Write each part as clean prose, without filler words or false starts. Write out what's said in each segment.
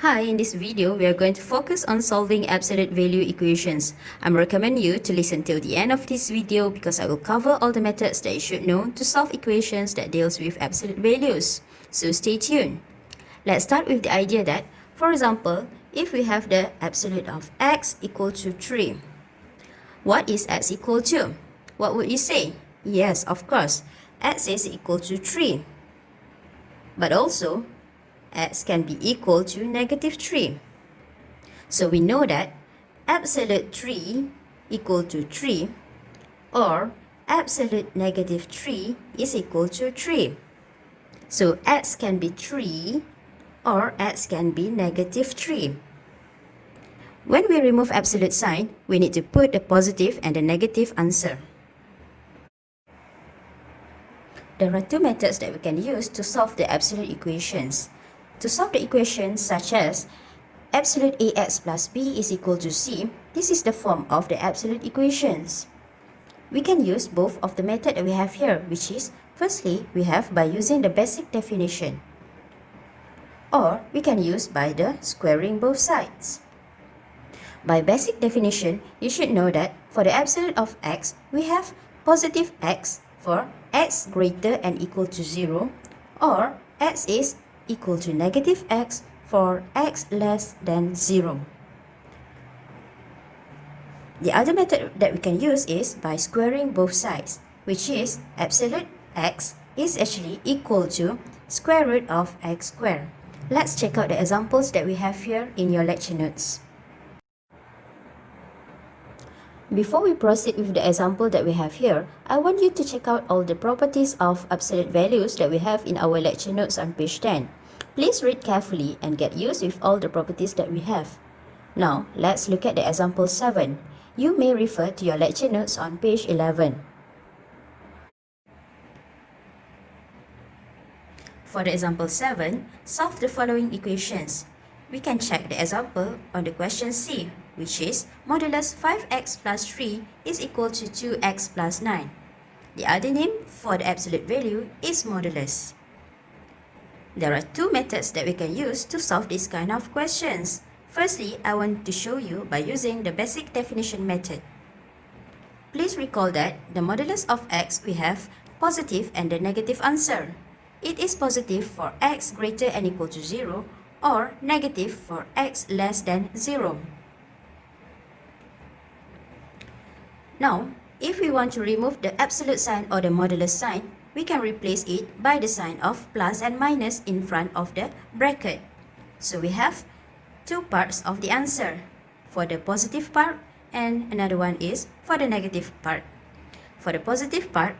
Hi, in this video, we are going to focus on solving absolute value equations. I recommend you to listen till the end of this video because I will cover all the methods that you should know to solve equations that deals with absolute values. So stay tuned. Let's start with the idea that, for example, if we have the absolute of x equal to 3, what is x equal to? What would you say? Yes, of course, x is equal to 3. But also, x can be equal to negative 3. So we know that absolute 3 equal to 3 or absolute negative 3 is equal to 3. So x can be 3 or x can be negative 3. When we remove absolute sign, we need to put the positive and the negative answer. There are two methods that we can use to solve the absolute equations. To solve the equations such as absolute ax plus b is equal to c, this is the form of the absolute equations. We can use both of the method that we have here, which is, firstly, we have by using the basic definition. Or we can use by the squaring both sides. By basic definition, you should know that for the absolute of x, we have positive x for x greater and equal to 0, or x is equal to negative x for x less than 0. The other method that we can use is by squaring both sides, which is absolute x is actually equal to square root of x squared. Let's check out the examples that we have here in your lecture notes. Before we proceed with the example that we have here, I want you to check out all the properties of absolute values that we have in our lecture notes on page 10. Please read carefully and get used with all the properties that we have. Now, let's look at the example 7. You may refer to your lecture notes on page 11. For the example 7, solve the following equations. We can check the example on the question C, which is modulus 5x plus 3 is equal to 2x plus 9. The other name for the absolute value is modulus. There are two methods that we can use to solve this kind of questions. Firstly, I want to show you by using the basic definition method. Please recall that the modulus of x we have positive and the negative answer. It is positive for x greater and equal to 0 or negative for x less than 0. Now, if we want to remove the absolute sign or the modulus sign, we can replace it by the sign of plus and minus in front of the bracket. So we have two parts of the answer, for the positive part and another one is for the negative part. For the positive part,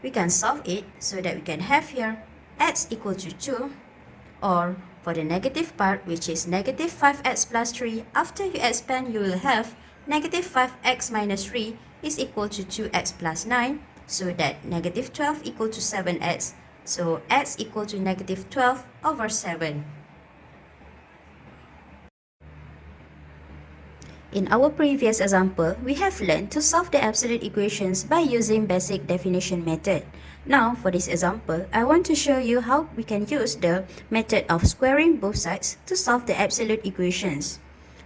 we can solve it so that we can have here x equal to 2, or for the negative part, which is negative 5x plus 3, after you expand, you will have negative 5x minus 3 is equal to 2x plus 9, so that negative 12 equal to 7x. So x equal to negative 12 over 7. In our previous example, we have learned to solve the absolute equations by using basic definition method. Now, for this example, I want to show you how we can use the method of squaring both sides to solve the absolute equations.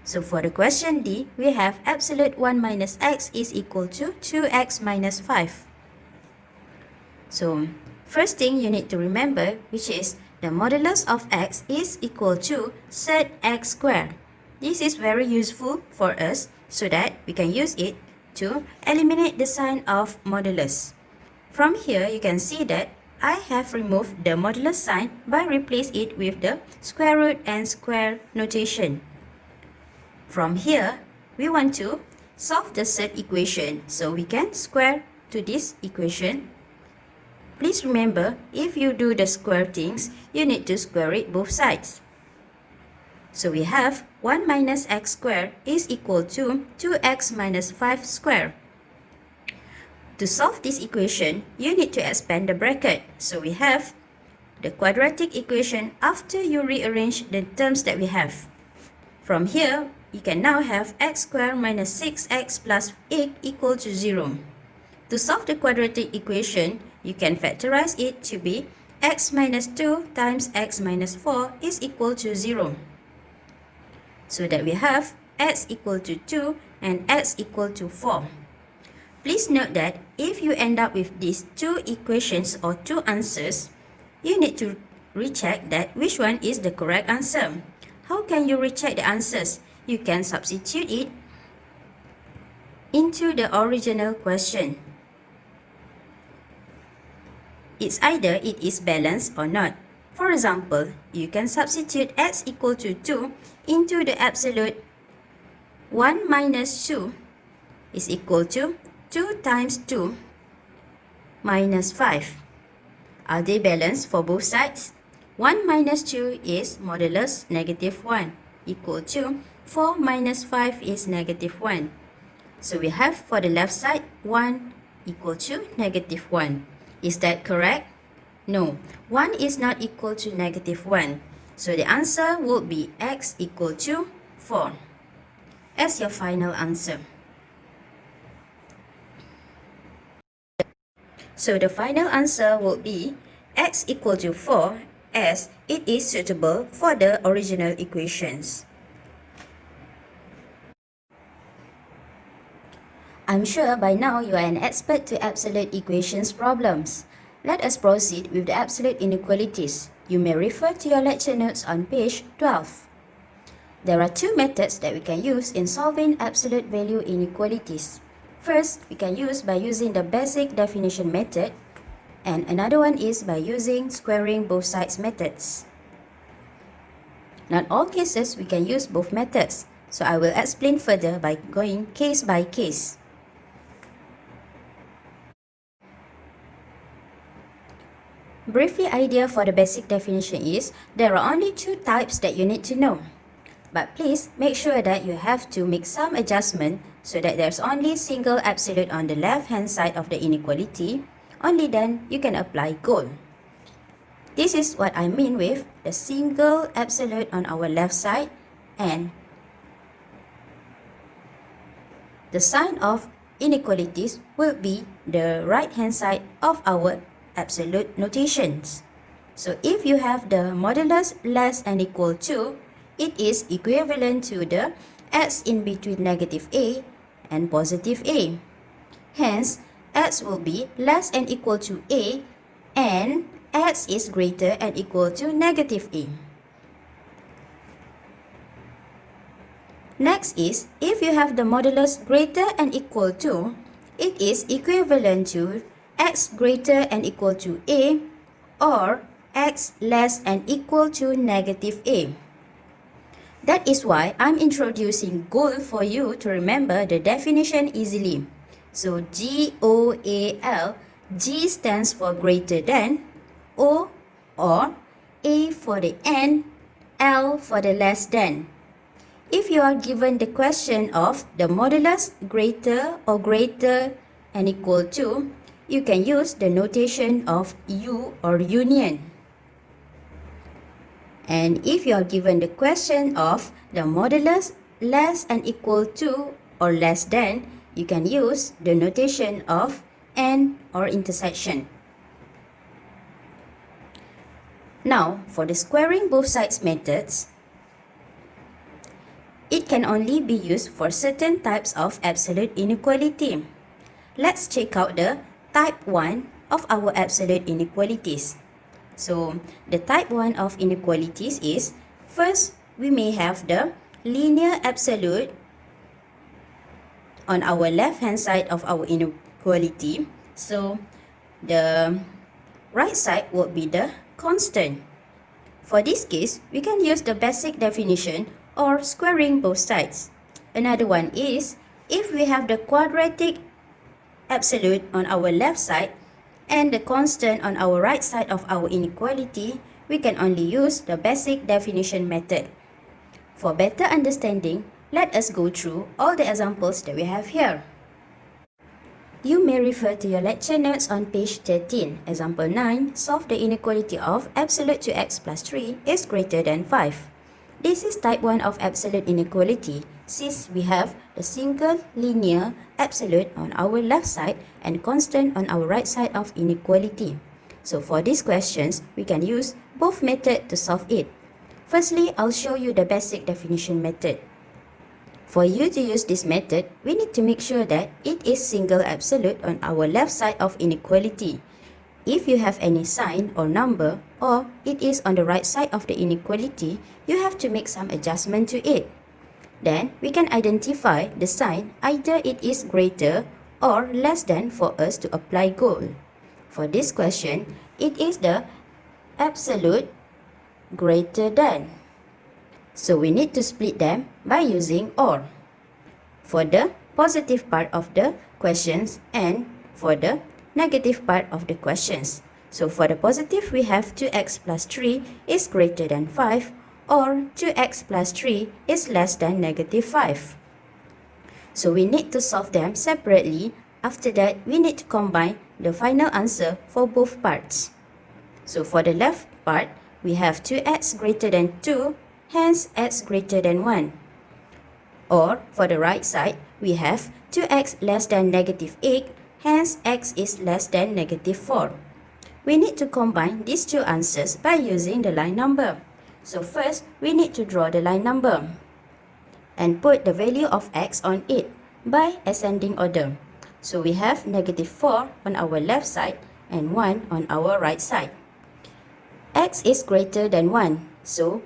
So for the question D, we have absolute 1 minus x is equal to 2x minus 5. So, first thing you need to remember, which is the modulus of x is equal to set x squared. This is very useful for us so that we can use it to eliminate the sign of modulus. From here, you can see that I have removed the modulus sign by replacing it with the square root and square notation. From here, we want to solve the third equation, so we can square to this equation. Please remember, if you do the square things, you need to square it both sides. So we have 1 minus x squared is equal to 2x minus 5 squared. To solve this equation, you need to expand the bracket. So we have the quadratic equation after you rearrange the terms that we have. From here, you can now have x squared minus 6x plus 8 equal to 0. To solve the quadratic equation, you can factorize it to be x minus 2 times x minus 4 is equal to 0. so that we have x equal to 2 and x equal to 4. Please note that if you end up with these two equations or two answers, you need to recheck that which one is the correct answer. How can you recheck the answers? You can substitute it into the original question. It's either it is balanced or not. For example, you can substitute x equal to 2 into the absolute 1 minus 2 is equal to 2 times 2 minus 5. Are they balanced for both sides? 1 minus 2 is modulus negative 1 equal to 4 minus 5 is negative 1. So we have for the left side 1 equal to negative 1. Is that correct? No, 1 is not equal to negative 1. So the answer would be x equal to 4 as your final answer. So the final answer would be x equal to 4 as it is suitable for the original equations. I'm sure by now you are an expert to absolute equations problems. Let us proceed with the absolute inequalities. You may refer to your lecture notes on page 12. There are two methods that we can use in solving absolute value inequalities. First, we can use by using the basic definition method, and another one is by using squaring both sides methods. Not all cases we can use both methods, so I will explain further by going case by case. Briefly, idea for the basic definition is there are only two types that you need to know. But please make sure that you have to make some adjustment so that there's only single absolute on the left hand side of the inequality. Only then you can apply goal. This is what I mean with the single absolute on our left side and the sign of inequalities will be the right hand side of our absolute notations. So if you have the modulus less and equal to, it is equivalent to the x in between negative a and positive a. Hence, x will be less and equal to a and x is greater and equal to negative a. Next is, if you have the modulus greater and equal to, it is equivalent to x greater and equal to a or x less and equal to negative a. That is why I'm introducing goal for you to remember the definition easily. So GOAL, G stands for greater than, O or A for the and, L for the less than. If you are given the question of the modulus greater or greater and equal to, you can use the notation of U or union. And if you are given the question of the modulus less and equal to or less than, you can use the notation of and or intersection. Now, for the squaring both sides methods, it can only be used for certain types of absolute inequality. Let's check out the type 1 of our absolute inequalities. So, the type 1 of inequalities is, first, we may have the linear absolute on our left-hand side of our inequality. So, the right side would be the constant. For this case, we can use the basic definition or squaring both sides. Another one is, if we have the quadratic absolute on our left side and the constant on our right side of our inequality, we can only use the basic definition method. For better understanding, let us go through all the examples that we have here. You may refer to your lecture notes on page 13. Example 9, solve the inequality of absolute 2x plus 3 is greater than 5. This is type 1 of absolute inequality since we have the single linear absolute on our left side and constant on our right side of inequality. So for these questions, we can use both methods to solve it. Firstly, I'll show you the basic definition method. For you to use this method, we need to make sure that it is single absolute on our left side of inequality. If you have any sign or number, or it is on the right side of the inequality, you have to make some adjustment to it. Then we can identify the sign, either it is greater or less than for us to apply goal. For this question, it is the absolute greater than. So we need to split them by using OR for the positive part of the questions and for the negative part of the questions. So for the positive, we have 2x plus 3 is greater than 5 or 2x plus 3 is less than negative 5. So we need to solve them separately. After that, we need to combine the final answer for both parts. So for the left part, we have 2x greater than 2, hence x greater than 1. Or for the right side, we have 2x less than negative 8, hence x is less than negative 4. We need to combine these two answers by using the line number. So first, we need to draw the line number and put the value of x on it by ascending order. So we have negative 4 on our left side and 1 on our right side. X is greater than 1, so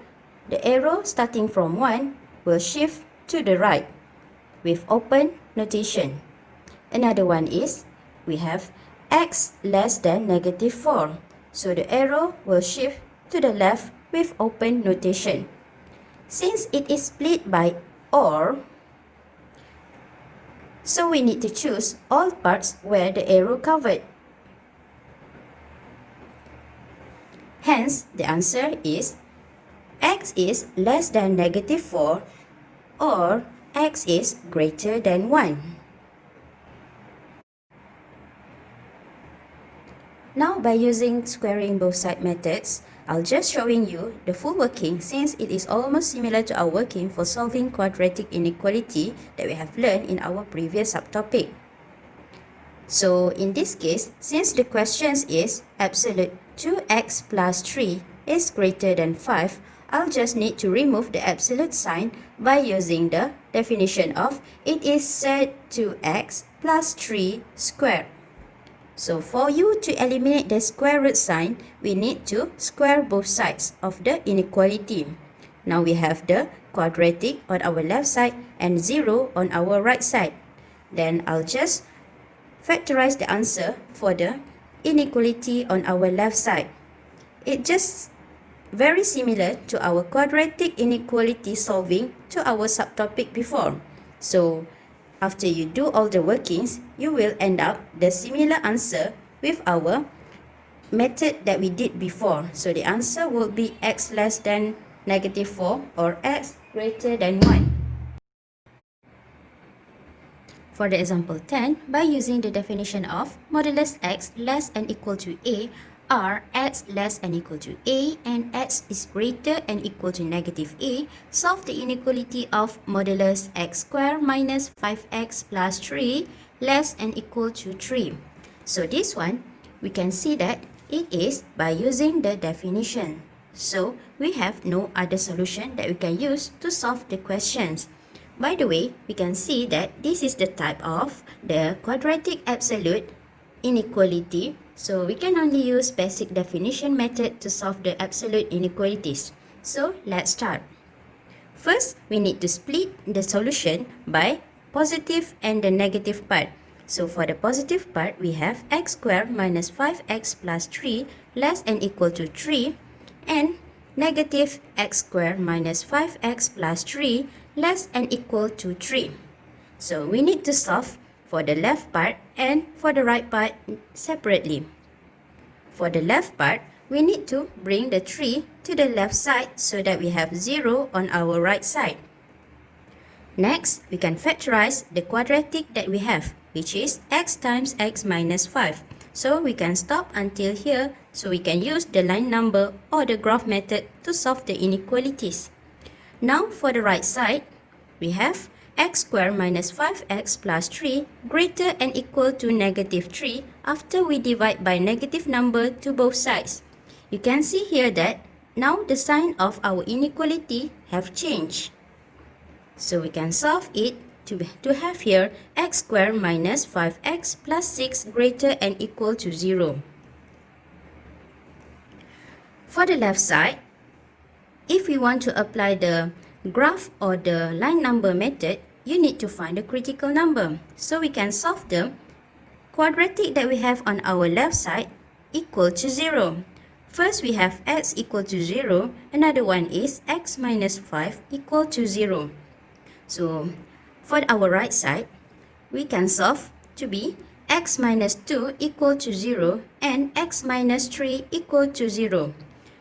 the arrow starting from 1 will shift to the right with open notation. Another one is, we have x less than negative 4, so the arrow will shift to the left with open notation. Since it is split by OR, so we need to choose all parts where the arrow covered. Hence, the answer is x is less than negative 4 or x is greater than 1. Now, by using squaring both side methods, I'll just showing you the full working since it is almost similar to our working for solving quadratic inequality that we have learned in our previous subtopic. So in this case, since the question is absolute 2x plus 3 is greater than 5, I'll just need to remove the absolute sign by using the definition of it is said 2x plus 3 squared. So for you to eliminate the square root sign, we need to square both sides of the inequality. Now we have the quadratic on our left side and 0 on our right side. Then I'll just factorize the answer for the inequality on our left side. It just very similar to our quadratic inequality solving to our subtopic before. So after you do all the workings, you will end up the similar answer with our method that we did before. So the answer will be x less than negative 4 or x greater than 1. For the example 10, by using the definition of modulus x less than equal to a, are x less than equal to a and x is greater than equal to negative a, solve the inequality of modulus x squared minus 5x plus 3 less than equal to 3. So this one, we can see that it is by using the definition. So we have no other solution that we can use to solve the questions. By the way, we can see that this is the type of the quadratic absolute inequality. So we can only use basic definition method to solve the absolute inequalities. So let's start. First, we need to split the solution by positive and the negative part. So for the positive part, we have x squared minus 5x plus 3 less than equal to 3 and negative x squared minus 5x plus 3 less than equal to 3. So we need to solve for the left part and for the right part separately. For the left part, we need to bring the 3 to the left side so that we have 0 on our right side. Next, we can factorize the quadratic that we have, which is x times x minus 5. So we can stop until here, so we can use the line number or the graph method to solve the inequalities. Now for the right side, we have x squared minus 5x plus 3 greater than equal to negative 3 after we divide by negative number to both sides. You can see here that now the sign of our inequality have changed. So we can solve it to have here x squared minus 5x plus 6 greater and equal to 0. For the left side, if we want to apply the graph or the line number method, you need to find the critical number. So we can solve the quadratic that we have on our left side equal to 0. First, we have x equal to 0. Another one is x minus 5 equal to 0. So, for our right side, we can solve to be x minus 2 equal to 0 and x minus 3 equal to 0.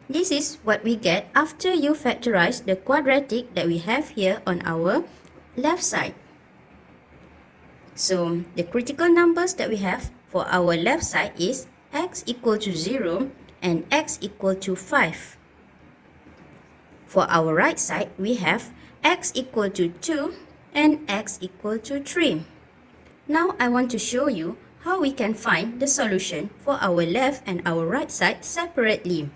This is what we get after you factorize the quadratic that we have here on our left side. So, the critical numbers that we have for our left side is x equal to 0 and x equal to 5. For our right side, we have x equal to 2 and x equal to 3. Now, I want to show you how we can find the solution for our left and our right side separately.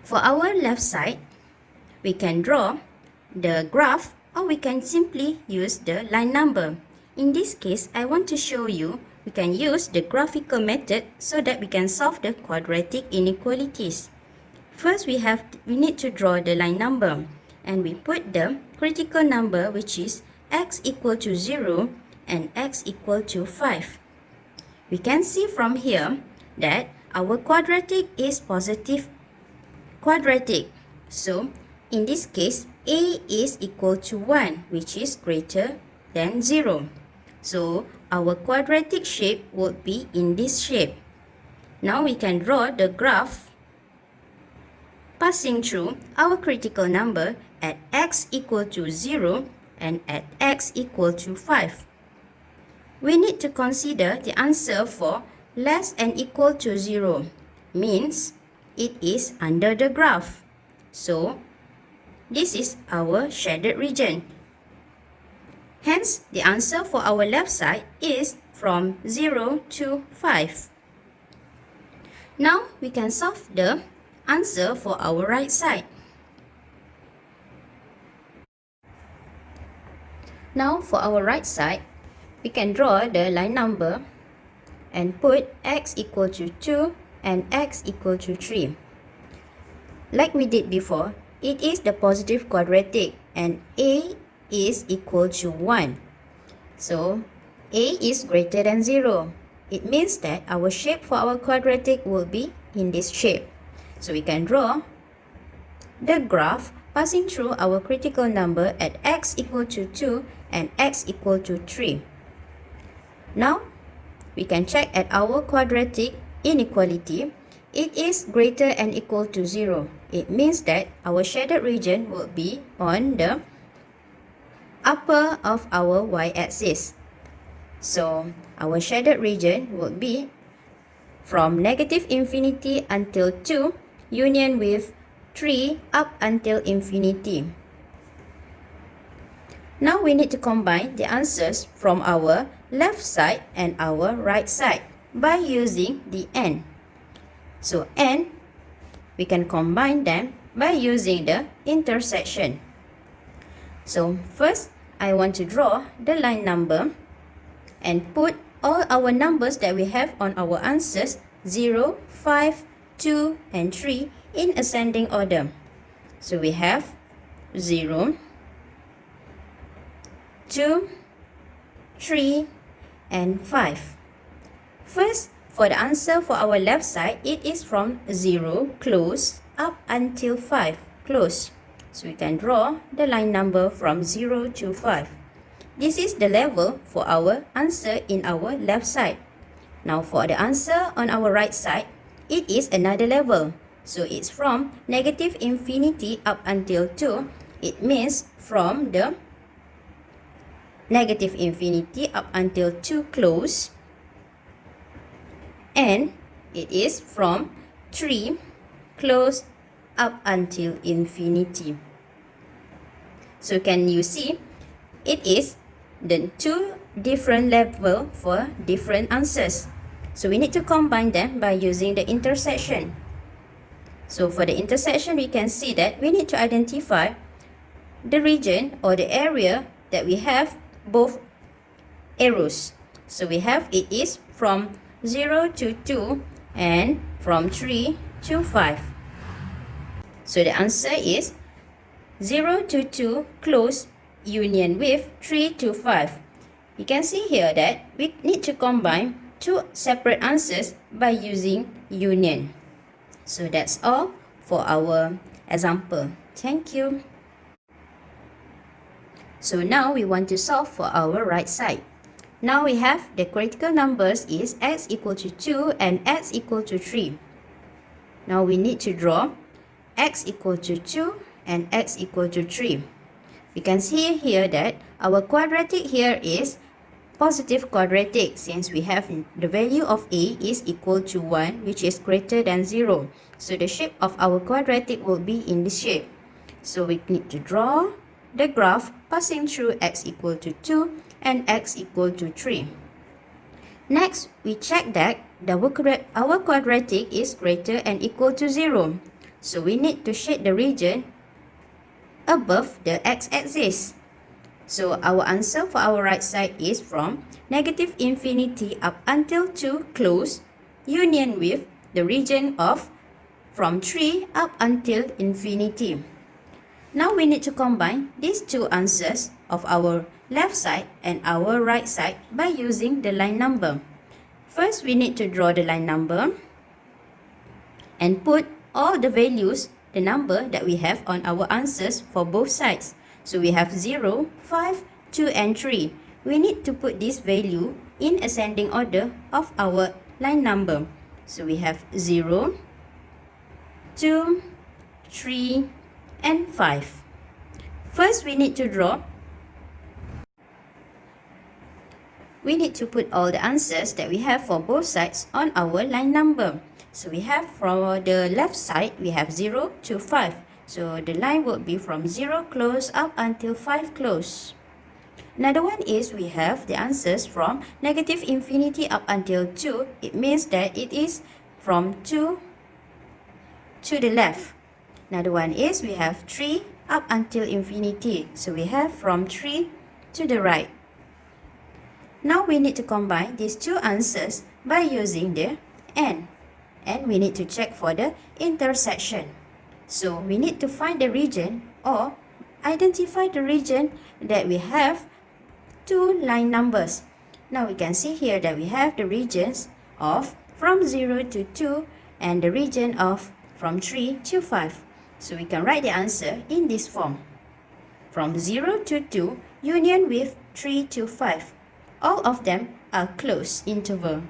For our left side, we can draw the graph or we can simply use the line number. In this case, I want to show you we can use the graphical method so that we can solve the quadratic inequalities. First, we need to draw the line number and we put the critical number which is x equal to 0 and x equal to 5. We can see from here that our quadratic is positive quadratic. So, in this case, a is equal to 1 which is greater than 0. So, our quadratic shape would be in this shape. Now, we can draw the graph passing through our critical number at x equal to 0 and at x equal to 5. We need to consider the answer for less than equal to 0, means it is under the graph. So, this is our shaded region. Hence, the answer for our left side is from 0 to 5. Now, we can solve the answer for our right side. Now, for our right side, we can draw the line number and put x equal to 2 and x equal to 3. Like we did before, it is the positive quadratic and a is equal to 1. So, a is greater than 0. It means that our shape for our quadratic will be in this shape. So, we can draw the graph passing through our critical number at x equal to 2 and x equal to 3. Now, we can check at our quadratic inequality. It is greater and equal to 0. It means that our shaded region will be on the upper of our y-axis. So, our shaded region would be from negative infinity until 2, union with 3 up until infinity. Now, we need to combine the answers from our left side and our right side by using the n. So, n, we can combine them by using the intersection. So, first, I want to draw the line number and put all our numbers that we have on our answers 0, 5, 2, and 3 in ascending order. So, we have 0, 2, 3, and 5. First, for the answer for our left side, it is from 0, close, up until 5, close. So, we can draw the line number from 0 to 5. This is the level for our answer in our left side. Now, for the answer on our right side, it is another level. So, it's from negative infinity up until 2. It means from the negative infinity up until 2 close. And it is from 3 close up until infinity. So, can you see? It is the two different level for different answers. So, we need to combine them by using the intersection. So, for the intersection, we can see that we need to identify the region or the area that we have both arrows. So we have it is from 0 to 2 and from 3 to 5. So the answer is 0 to 2 close union with 3 to 5. You can see here that we need to combine two separate answers by using union. So that's all for our example. Thank you. So now we want to solve for our right side. Now we have the critical numbers is x equal to 2 and x equal to 3. Now we need to draw x equal to 2 and x equal to 3. We can see here that our quadratic here is positive quadratic since we have the value of a is equal to 1 which is greater than 0. So the shape of our quadratic will be in this shape. So we need to draw the graph passing through x equal to 2 and x equal to 3. Next, we check that our quadratic is greater and equal to 0. So we need to shade the region above the x-axis. So our answer for our right side is from negative infinity up until 2 close union with the region of from 3 up until infinity. Now we need to combine these two answers of our left side and our right side by using the line number. First, we need to draw the line number and put all the values, the number that we have on our answers for both sides. So we have 0, 5, 2 and 3. We need to put this value in ascending order of our line number. So we have 0, 2, 3 and 5. First, we need to put all the answers that we have for both sides on our line number. So we have from the left side, we have 0 to 5. So the line would be from 0 close up until 5 close. Another one is we have the answers from negative infinity up until 2. It means that it is from 2 to the left. Another one is we have 3 up until infinity. So we have from 3 to the right. Now we need to combine these two answers by using the and. And we need to check for the intersection. So we need to find the region or identify the region that we have two line numbers. Now we can see here that we have the regions of from 0 to 2 and the region of from 3 to 5. So we can write the answer in this form. From 0 to 2 union with 3 to 5. All of them are close interval.